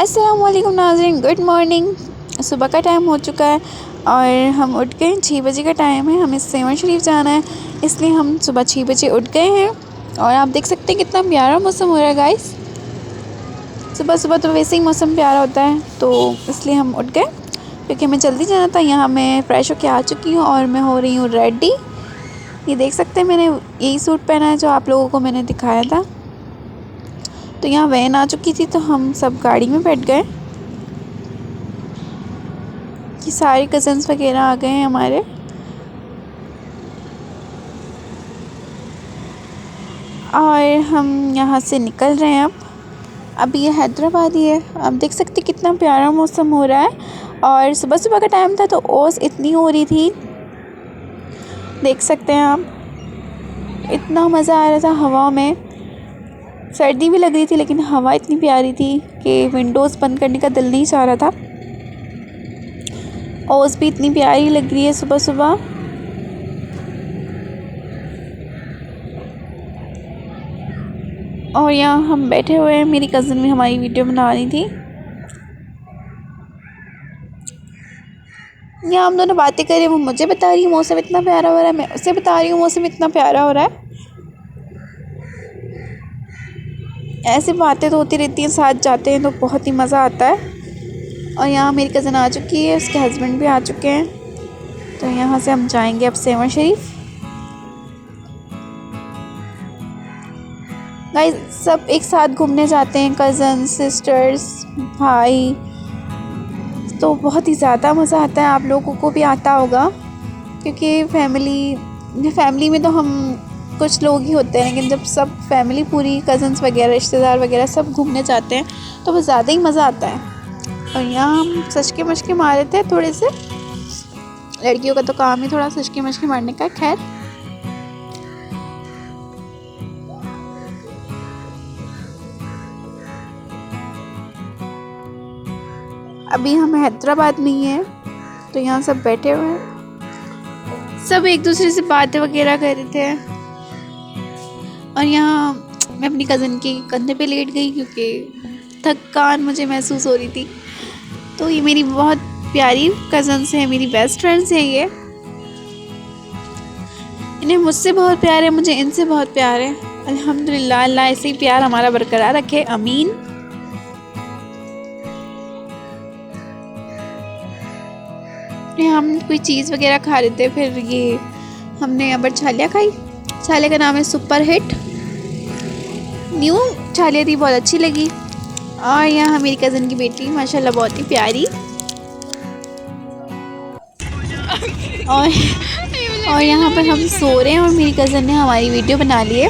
अस्सलामुअलैकुम नाज़रीन, good morning. सुबह का टाइम हो चुका है और हम उठ गए। 6 बजे का टाइम है, हमें सेवन शरीफ जाना है, इसलिए हम सुबह 6 बजे उठ गए हैं। और आप देख सकते हैं कितना प्यारा मौसम हो रहा है गाइस। सुबह सुबह तो वैसे ही मौसम प्यारा होता है, तो इसलिए हम उठ गए क्योंकि हमें जल्दी जाना था। यहाँ मैं फ़्रेश होके आ चुकी हूँ और मैं हो रही हूँ रेडी। ये देख सकते हैं मैंने यही सूट पहना है जो आप लोगों को मैंने दिखाया था। तो यहाँ वैन आ चुकी थी तो हम सब गाड़ी में बैठ गए। कि सारे कज़न्स वगैरह आ गए हैं हमारे। और हम यहाँ से निकल रहे हैं अब ये हैदराबाद ही है। आप देख सकते कितना प्यारा मौसम हो रहा है और सुबह सुबह का टाइम था तो ओस इतनी हो रही थी, देख सकते हैं आप। इतना मज़ा आ रहा था हवा में, सर्दी भी लग रही थी लेकिन हवा इतनी प्यारी थी कि विंडोज़ बंद करने का दिल नहीं चाह रहा था। ओस भी इतनी प्यारी लग रही है सुबह सुबह। और यहाँ हम बैठे हुए हैं, मेरी कज़न भी हमारी वीडियो बना रही थी। यहाँ हम दोनों बातें कर रहे हैं, वो मुझे बता रही है मौसम इतना प्यारा हो रहा है, मैं उसे बता रही हूँ मौसम इतना प्यारा हो रहा है। ऐसी बातें तो होती रहती हैं, साथ जाते हैं तो बहुत ही मज़ा आता है। और यहाँ मेरी कज़न आ चुकी है, उसके हस्बैंड भी आ चुके हैं। तो यहाँ से हम जाएंगे अब सेवन शरीफ। गाइस सब एक साथ घूमने जाते हैं, कज़न, सिस्टर्स, भाई, तो बहुत ही ज़्यादा मज़ा आता है। आप लोगों को भी आता होगा क्योंकि फैमिली में तो हम कुछ लोग ही होते हैं, लेकिन जब सब फैमिली पूरी कज़न्स वगैरह, रिश्तेदार वगैरह सब घूमने जाते हैं तो वो ज़्यादा ही मज़ा आता है। और यहाँ हम सचके मशके मारे थे थोड़े से, लड़कियों का तो काम ही थोड़ा सचके मशके मारने का। खैर अभी हम हैदराबाद में ही हैं, तो यहाँ सब बैठे हुए हैं, सब एक दूसरे से बातें वगैरह कर रहे थे। और यहाँ मैं अपनी कज़न के कंधे पे लेट गई क्योंकि थकान मुझे महसूस हो रही थी। तो ये मेरी बहुत प्यारी कज़न्स हैं, मेरी बेस्ट फ्रेंड्स हैं ये। इन्हें मुझसे बहुत प्यार है, मुझे इनसे बहुत प्यार है। अल्हम्दुलिल्लाह, अल्लाह ऐसे ही प्यार हमारा बरकरार रखे, आमीन। हम कोई चीज़ वगैरह खा रहे थे, फिर ये हमने यहाँ पर छालिया खाई। छाले का नाम है सुपर हिट, न्यू छालिया थी, बहुत अच्छी लगी। और यहाँ मेरी कज़न की बेटी माशाल्लाह बहुत ही प्यारी। और यहाँ पर हम सो रहे हैं और मेरी कज़न ने हमारी वीडियो बना ली है।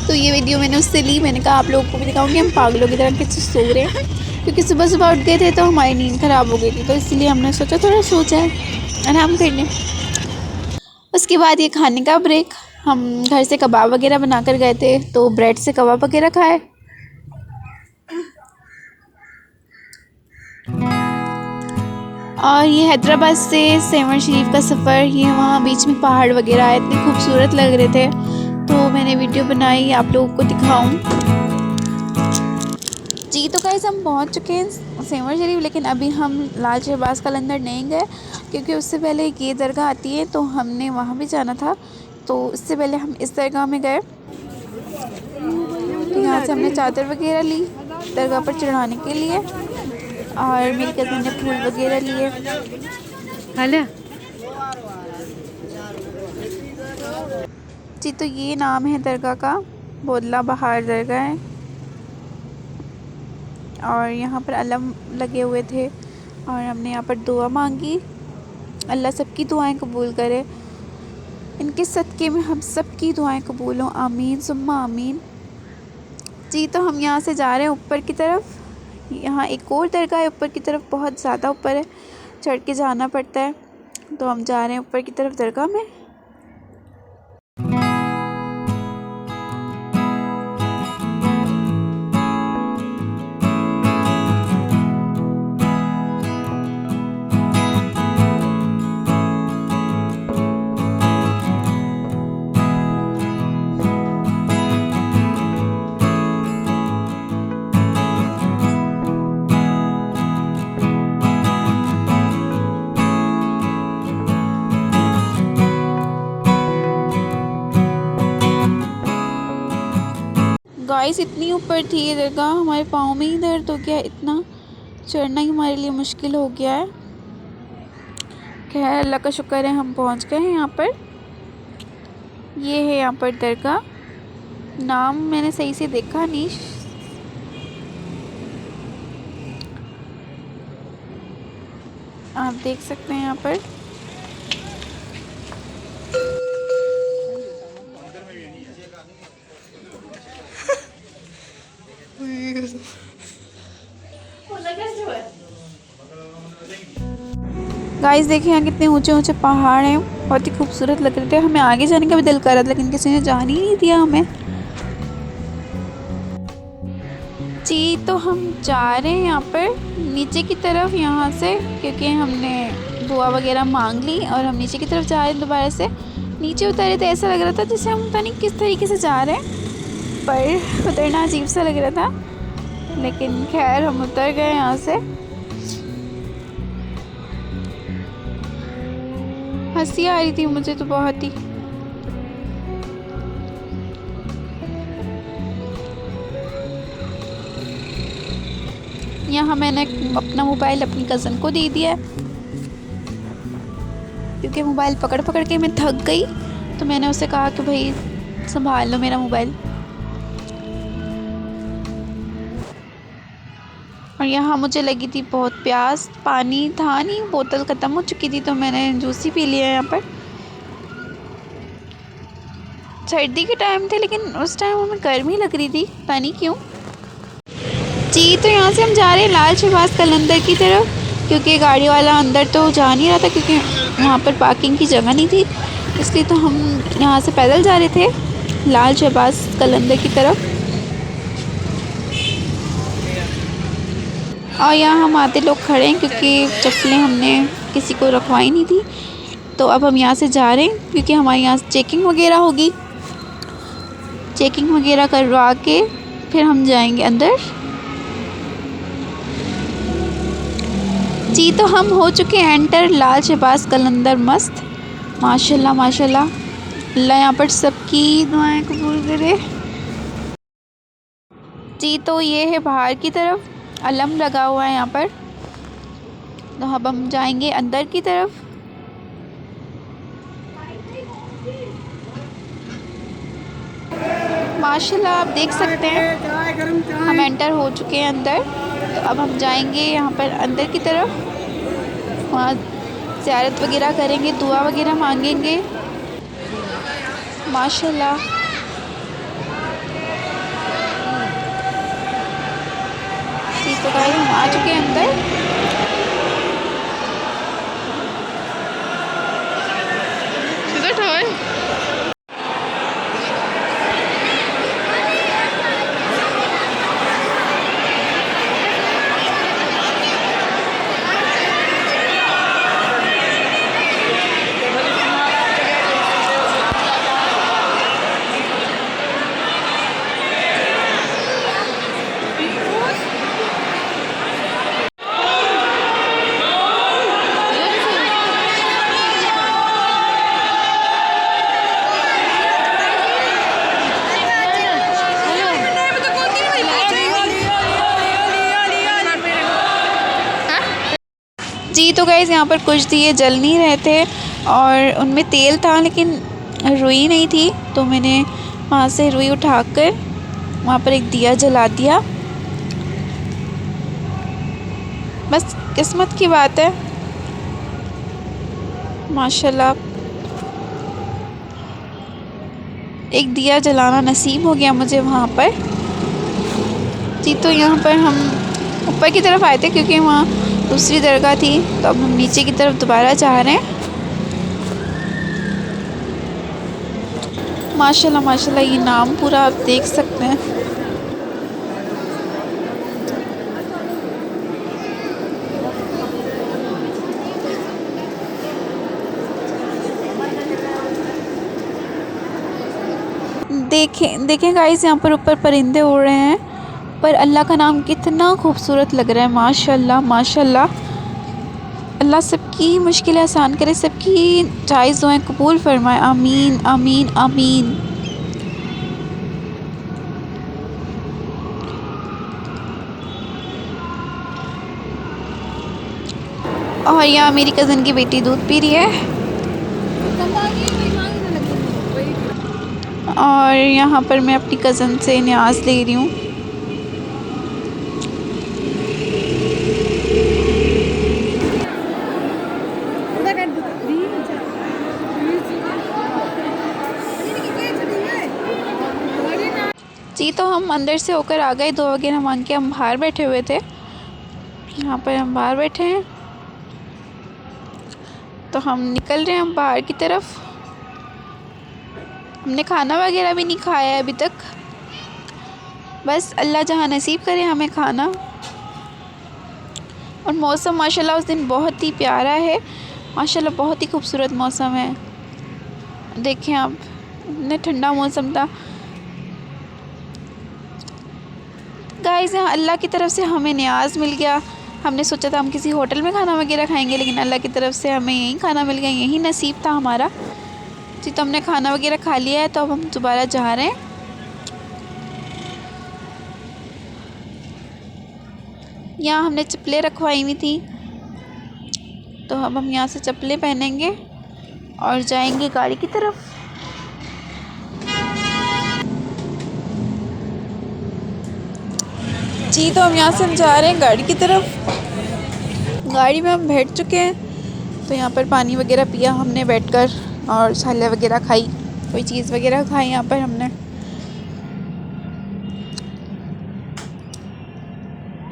तो ये वीडियो मैंने उससे ली, मैंने कहा आप लोगों को भी दिखाऊंगी हम पागलों की तरह कैसे सो रहे हैं, क्योंकि सुबह सुबह उठ गए थे तो हमारी नींद ख़राब हो गई थी, तो इसलिए हमने सोचा थोड़ा सो जाए, आराम कर लें। उसके बाद ये खाने का ब्रेक, हम घर से कबाब वगैरह बना कर गए थे तो ब्रेड से कबाब वगैरह खाए। और ये हैदराबाद से सेवन शरीफ का सफ़र, ये वहाँ बीच में पहाड़ वगैरह आए, इतने खूबसूरत लग रहे थे, तो मैंने वीडियो बनाई आप लोगों को दिखाऊं। जी तो गाइस हम पहुँच चुके हैं सेवन शरीफ, लेकिन अभी हम लाल शहबाज कलंदर नहीं गए क्योंकि उससे पहले एक ये दरगाह आती है तो हमने वहाँ भी जाना था, तो इससे पहले हम इस दरगाह में गए। तो यहाँ से हमने चादर वगैरह ली दरगाह पर चढ़ाने के लिए, और मेरी कज़न ने फूल वगैरह लिए। हेलो जी तो ये नाम है दरगाह का, बोदला बहार दरगाह है। और यहाँ पर अलम लगे हुए थे और हमने यहाँ पर दुआ मांगी, अल्लाह सबकी दुआएं कबूल करे, इनके सदक़े में हम सब की दुआएं कबूल हों, आमीन सुम्मा आमीन। जी तो हम यहाँ से जा रहे हैं ऊपर की तरफ। यहाँ एक और दरगाह है ऊपर की तरफ, बहुत ज़्यादा ऊपर है, चढ़ के जाना पड़ता है, तो हम जा रहे हैं ऊपर की तरफ दरगाह में। गाइस इतनी ऊपर थी ये दरगाह, हमारे पाँव में ही दर्द हो गया, इतना चढ़ना ही हमारे लिए मुश्किल हो गया है। खैर अल्लाह का शुक्र है हम पहुंच गए हैं यहाँ पर। ये है यहाँ पर दरगाह, नाम मैंने सही से देखा नहीं। आप देख सकते हैं यहाँ पर। गाइस देखिए यहाँ कितने ऊंचे ऊंचे पहाड़ हैं, बहुत ही खूबसूरत लग रहे थे। हमें आगे जाने का भी दिल कर रहा था लेकिन किसी ने जाने ही नहीं दिया हमें। जी तो हम जा रहे हैं यहाँ पर नीचे की तरफ यहाँ से, क्योंकि हमने दुआ वगैरह मांग ली और हम नीचे की तरफ जा रहे हैं। दोबारा से नीचे उतरे तो ऐसा लग रहा था जैसे हम पता नहीं किस तरीके से जा रहे हैं, पर उतरना अजीब सा लग रहा था, लेकिन खैर हम उतर गए यहाँ से। हंसी आ रही थी मुझे तो बहुत ही। यहाँ मैंने अपना मोबाइल अपनी कज़न को दे दिया, क्योंकि मोबाइल पकड़ पकड़ के मैं थक गई, तो मैंने उसे कहा कि भाई संभाल लो मेरा मोबाइल। और यहाँ मुझे लगी थी बहुत प्यास, पानी था नहीं, बोतल ख़त्म हो चुकी थी, तो मैंने जूस ही पी लिया यहाँ पर। सर्दी के टाइम थे लेकिन उस टाइम हमें गर्मी लग रही थी, पता नहीं क्यों। जी तो यहाँ से हम जा रहे हैं लाल शहबाज कलंदर की तरफ, क्योंकि गाड़ी वाला अंदर तो जा नहीं रहा था, क्योंकि वहाँ पर पार्किंग की जगह नहीं थी, इसलिए तो हम यहाँ से पैदल जा रहे थे लाल शहबाज कलंदर की तरफ। और यहाँ हम आते लोग खड़े हैं, क्योंकि चप्पलें हमने किसी को रखवाई नहीं थी, तो अब हम यहाँ से जा रहे हैं, क्योंकि हमारे यहाँ चेकिंग वगैरह होगी। चेकिंग वगैरह करवा के फिर हम जाएंगे अंदर। जी तो हम हो चुके हैं एंटर लाल शहबाज कलंदर मस्त। माशाल्लाह माशाल्लाह, अल्लाह यहाँ पर सबकी दुआएं कबूल करे। जी तो ये है बाहर की तरफ, अलम लगा हुआ है यहाँ पर, तो अब हम जाएंगे अंदर की तरफ। माशाल्लाह आप देख सकते हैं हम एंटर हो चुके हैं अंदर, तो अब हम जाएंगे यहाँ पर अंदर की तरफ। वहाँ ज़ियारत वगैरह करेंगे, दुआ वगैरह मांगेंगे। माशाल्लाह जी तो गाइस हम आ चुके हैं अंदर। जी तो गाइस यहाँ पर कुछ दिए जल नहीं रहे थे और उनमें तेल था लेकिन रुई नहीं थी, तो मैंने वहाँ से रुई उठाकर वहाँ पर एक दिया जला दिया। बस किस्मत की बात है, माशाल्लाह एक दिया जलाना नसीब हो गया मुझे वहाँ पर। जी तो यहाँ पर हम ऊपर की तरफ आए थे क्योंकि वहाँ दूसरी दरगाह थी, तो अब हम नीचे की तरफ दोबारा जा रहे हैं। माशाल्लाह माशाल्लाह ये नाम पूरा आप देख सकते हैं। देखें गाइस यहाँ पर ऊपर परिंदे उड़ रहे हैं, पर अल्लाह का नाम कितना खूबसूरत लग रहा है। माशाल्लाह माशाल्लाह, अल्लाह सबकी मुश्किलें आसान करे, सबकी जायज़ दुआएं कबूल फरमाए। आमीन आमीन आमीन। और यहाँ मेरी कज़न की बेटी दूध पी रही है। और यहाँ पर मैं अपनी कज़न से न्याज़ ले रही हूँ। जी तो हम अंदर से होकर आ गए, 2 वगैरह मांग के हम बाहर बैठे हुए थे। यहाँ पर हम बाहर बैठे हैं, तो हम निकल रहे हैं हम बाहर की तरफ। हमने खाना वगैरह भी नहीं खाया है अभी तक, बस अल्लाह जहाँ नसीब करे हमें खाना। और मौसम माशाल्लाह उस दिन बहुत ही प्यारा है, माशाल्लाह बहुत ही खूबसूरत मौसम है। देखें आप, इतना ठंडा मौसम था। गाइस यहाँ अल्लाह की तरफ से हमें न्याज़ मिल गया। हमने सोचा था हम किसी होटल में खाना वगैरह खाएंगे, लेकिन अल्लाह की तरफ से हमें यहीं खाना मिल गया, यही नसीब था हमारा। जी तो हमने खाना वगैरह खा लिया है, तो अब हम दोबारा जा रहे हैं। यहाँ हमने चप्पलें रखवाई हुई थी, तो अब हम यहाँ से चप्पलें पहनेंगे और जाएंगे गाड़ी की तरफ। जी तो हम यहाँ से जा रहे हैं गाड़ी की तरफ। गाड़ी में हम बैठ चुके हैं, तो यहाँ पर पानी वगैरह पिया हमने बैठकर, और छाले वगैरह खाई, कोई चीज़ वगैरह खाई यहाँ पर हमने।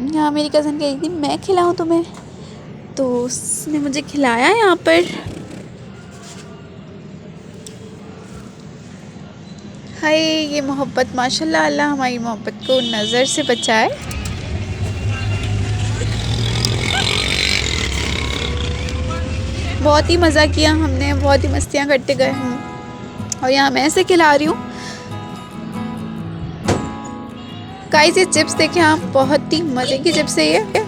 यहाँ मेरी कज़न कही थी मैं खिलाऊँ तुम्हें, तो उसने मुझे खिलाया यहाँ पर। हाय ये मोहब्बत, माशाल्लाह अल्लाह हमारी मोहब्बत को नज़र से बचाए। बहुत ही मज़ा किया हमने, बहुत ही मस्तियाँ करते गए हम। और यहाँ मैं ऐसे खिला रही हूँ। गाइस ये चिप्स देखें आप, बहुत ही मज़े की चिप्स है ये।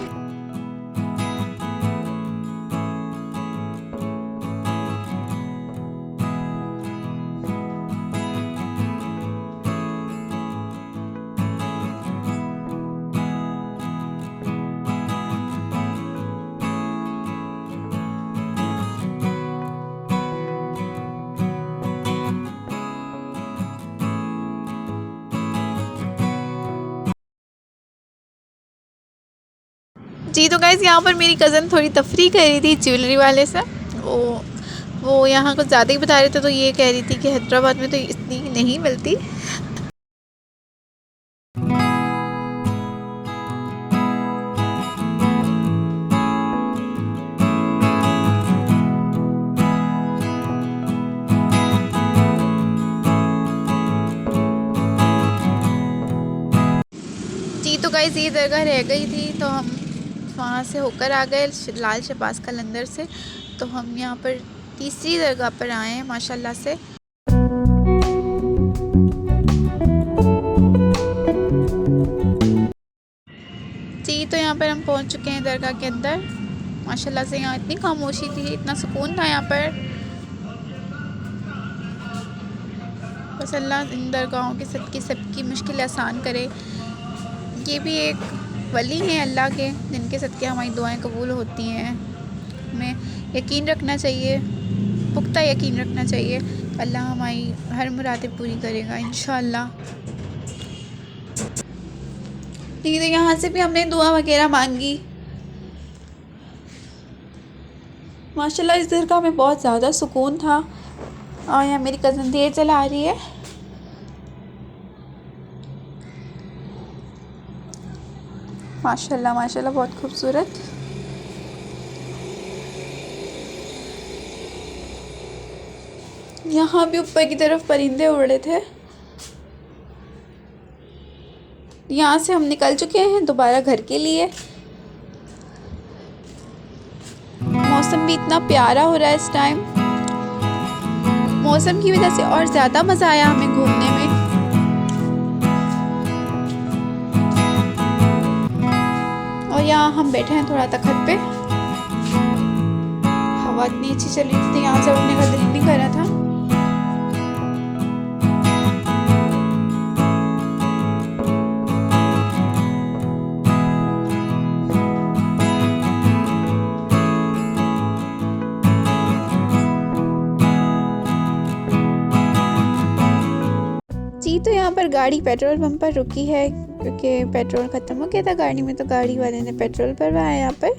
जी तो गाइस यहाँ पर मेरी कज़न थोड़ी तफरी कर रही थी ज्वेलरी वाले से। वो यहाँ कुछ ज़्यादा ही बता रहे थे, तो ये कह रही थी कि हैदराबाद में तो इतनी नहीं मिलती। जी तो गाइस ये दरगाह रह गई थी, तो हम वहाँ से होकर आ गए लाल शहबाज कलंदर से। तो हम यहाँ पर तीसरी दरगाह पर आए हैं माशाल्लाह से। जी तो यहाँ पर हम पहुँच चुके हैं दरगाह के अंदर। माशाल्लाह से यहाँ इतनी खामोशी थी, इतना सुकून था यहाँ पर। बस अल्लाह इन दरगाहों के सदके सबकी मुश्किल आसान करे। ये भी एक वली हैं अल्लाह के, जिनके सदके हमारी दुआएं कबूल होती हैं। हमें यकीन रखना चाहिए, पुख्ता यकीन रखना चाहिए, अल्लाह हमारी हर मुरादें पूरी करेगा इंशाअल्लाह। ठीक है, यहाँ से भी हमने दुआ वगैरह मांगी। माशाल्लाह इस दरगाह में बहुत ज़्यादा सुकून था। और यहाँ मेरी कज़न देर चला रही है। माशाल्लाह माशाल्लाह बहुत खूबसूरत। यहाँ भी ऊपर की तरफ परिंदे उड़ रहे थे। यहाँ से हम निकल चुके हैं दोबारा घर के लिए। मौसम भी इतना प्यारा हो रहा है इस टाइम। मौसम की वजह से और ज़्यादा मज़ा आया हमें घूमने में। और यहाँ हम बैठे हैं थोड़ा तखत पे। हवा इतनी अच्छी चल रही थी, यहाँ से उठने का दिल नहीं कर रहा था। जी तो यहाँ पर गाड़ी पेट्रोल पंप पर रुकी है क्योंकि पेट्रोल ख़त्म हो गया था गाड़ी में, तो गाड़ी वाले ने पेट्रोल भरवाया यहाँ पर।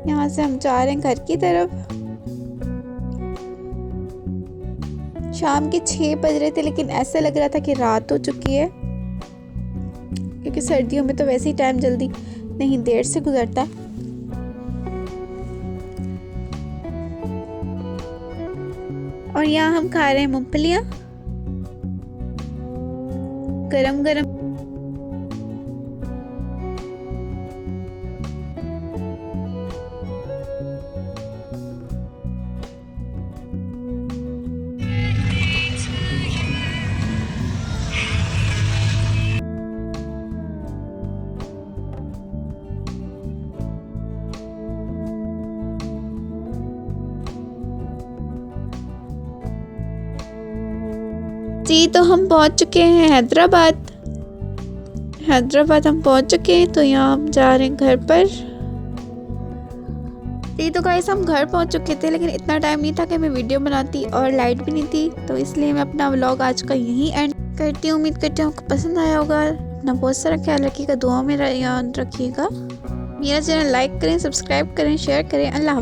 यहाँ से हम जा रहे हैं घर की तरफ। शाम के 6 बज रहे थे, लेकिन ऐसा लग रहा था कि रात हो चुकी है, क्योंकि सर्दियों में तो वैसे ही टाइम जल्दी नहीं देर से गुजरता। और यहाँ हम खा रहे हैं मूंगफलियाँ गरम गरम। जी तो हम पहुंच चुके हैं हैदराबाद हम पहुंच चुके हैं। तो यहाँ हम जा रहे हैं घर पर। जी तो गाइस हम घर पहुंच चुके थे, लेकिन इतना टाइम नहीं था कि मैं वीडियो बनाती, और लाइट भी नहीं थी, तो इसलिए मैं अपना व्लॉग आज का यहीं एंड करती हूँ। उम्मीद करती हूँ आपको पसंद आया होगा। अपना बहुत सारा ख्याल रखिएगा, दुआ में याद रखिएगा। मेरा चैनल लाइक करें, सब्सक्राइब करें, शेयर करें। अल्लाह हाफ़िज़।